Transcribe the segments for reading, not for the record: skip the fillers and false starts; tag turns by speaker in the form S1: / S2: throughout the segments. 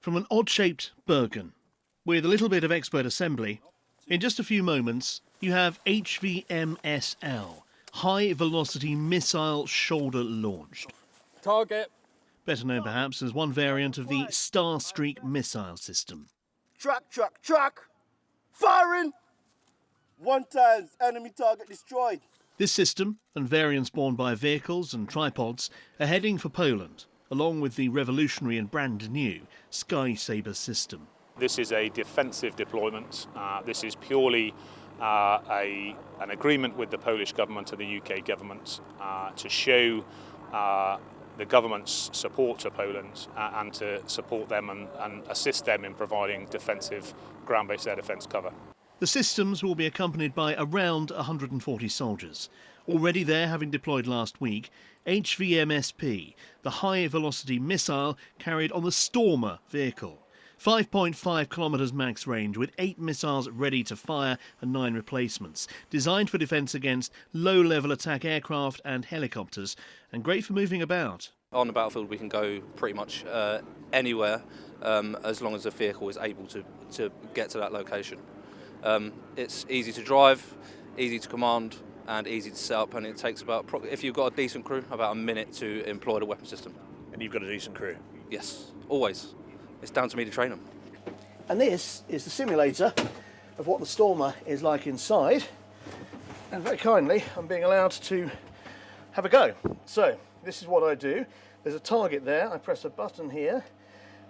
S1: From an odd-shaped Bergen, with a little bit of expert assembly, in just a few moments you have HVMSL, High Velocity Missile Shoulder Launched.
S2: Target.
S1: Better known perhaps as one variant of the Starstreak missile system.
S3: Track! Firing! 1 times, enemy target destroyed.
S1: This system, and variants borne by vehicles and tripods, are heading for Poland, along with the revolutionary and brand new Sky Sabre system.
S4: This is a defensive deployment. This is purely an agreement with the Polish government and the UK government to show the government's support to Poland and to support them and assist them in providing defensive ground-based air defence cover.
S1: The systems will be accompanied by around 140 soldiers. Already there, having deployed last week, HVMSP, the high-velocity missile carried on the Stormer vehicle. 5.5 kilometres max range with 8 missiles ready to fire and 9 replacements. Designed for defence against low-level attack aircraft and helicopters, and great for moving about.
S5: On the battlefield we can go pretty much anywhere as long as the vehicle is able to get to that location. It's easy to drive, easy to command and easy to set up, and it takes about, if you've got a decent crew, about a minute to employ the weapon system.
S6: And you've got a decent crew?
S5: Yes, always. It's down to me to train them.
S3: And this is the simulator of what the Stormer is like inside. And very kindly, I'm being allowed to have a go. So, this is what I do. There's a target there. I press a button here.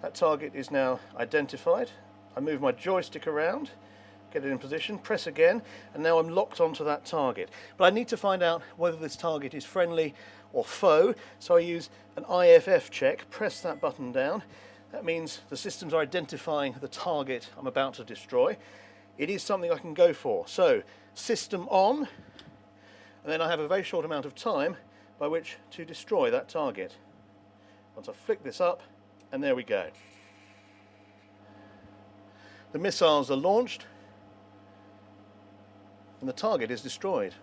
S3: That target is now identified. I move my joystick around, get it in position, press again, and now I'm locked onto that target. But I need to find out whether this target is friendly or foe, so I use an IFF check, press that button down. That means the systems are identifying the target I'm about to destroy. It is something I can go for. So, system on, and then I have a very short amount of time by which to destroy that target. Once I flick this up, and there we go. The missiles are launched, and the target is destroyed.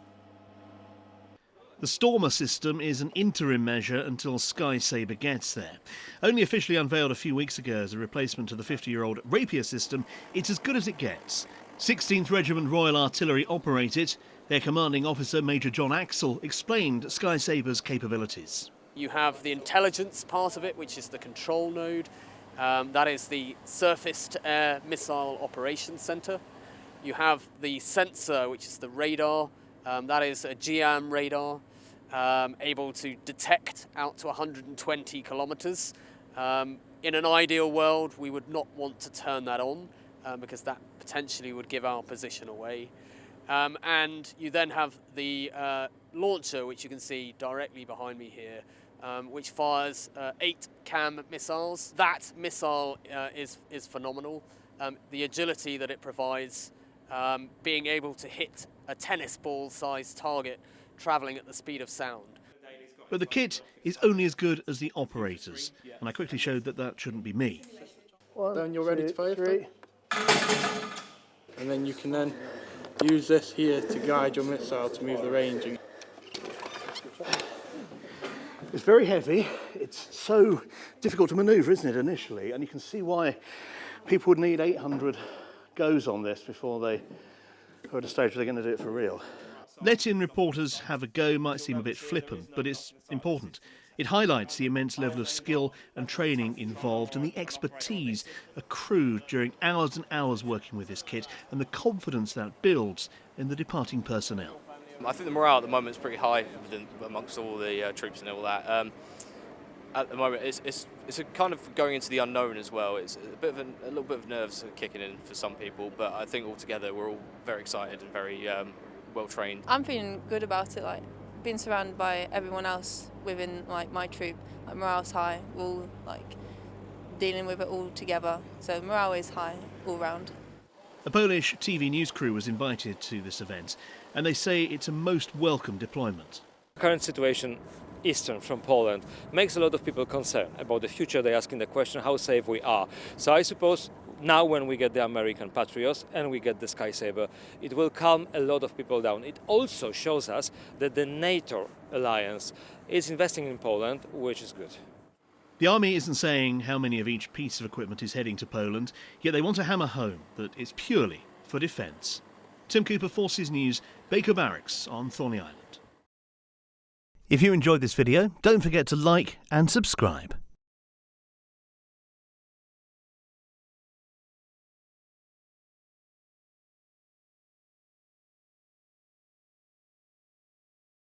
S1: The Stormer system is an interim measure until Sky Sabre gets there. Only officially unveiled a few weeks ago as a replacement to the 50-year-old Rapier system, it's as good as it gets. 16th Regiment Royal Artillery operate it. Their commanding officer, Major John Axel, explained Sky Sabre's capabilities.
S2: You have the intelligence part of it, which is the control node. That is the Surface-to-Air Missile Operations Centre. You have the sensor, which is the radar. That is a GM radar, able to detect out to 120 kilometres. In an ideal world, we would not want to turn that on because that potentially would give our position away. And you then have the launcher, which you can see directly behind me here, which fires 8 CAM missiles. That missile is phenomenal. The agility that it provides, being able to hit a tennis ball sized target travelling at the speed of sound.
S1: But the kit is only as good as the operators, and I quickly showed that that shouldn't be me.
S7: Then you're ready to fire. And then you can then use this here to guide your missile to move the range.
S3: It's very heavy. It's so difficult to manoeuvre, isn't it, initially? And you can see why people would need 800 goes on this before they are at a stage where they're going to do it for real.
S1: Let-in reporters have a go might seem a bit flippant, but it's important. It highlights the immense level of skill and training involved and the expertise accrued during hours and hours working with this kit and the confidence that builds in the departing personnel.
S8: I think the morale at the moment is pretty high amongst all the troops and all that. At the moment, it's a kind of going into the unknown as well. It's a little bit of nerves kicking in for some people, but I think altogether we're all very excited and very well trained.
S9: I'm feeling good about it, like being surrounded by everyone else within like my troop. Like morale's high. We're all like dealing with it all together, so morale is high all round.
S1: A Polish TV news crew was invited to this event, and they say it's a most welcome deployment.
S10: Current situation eastern from Poland makes a lot of people concerned about the future. They're asking the question how safe we are. So I suppose now when we get the American Patriots and we get the Sky Sabre, it will calm a lot of people down. It also shows us that the NATO alliance is investing in Poland, which is good.
S1: The army isn't saying how many of each piece of equipment is heading to Poland, yet they want to hammer home that it's purely for defence. Tim Cooper, Forces News, Baker Barracks on Thorney Island. If you enjoyed this video, don't forget to like and subscribe.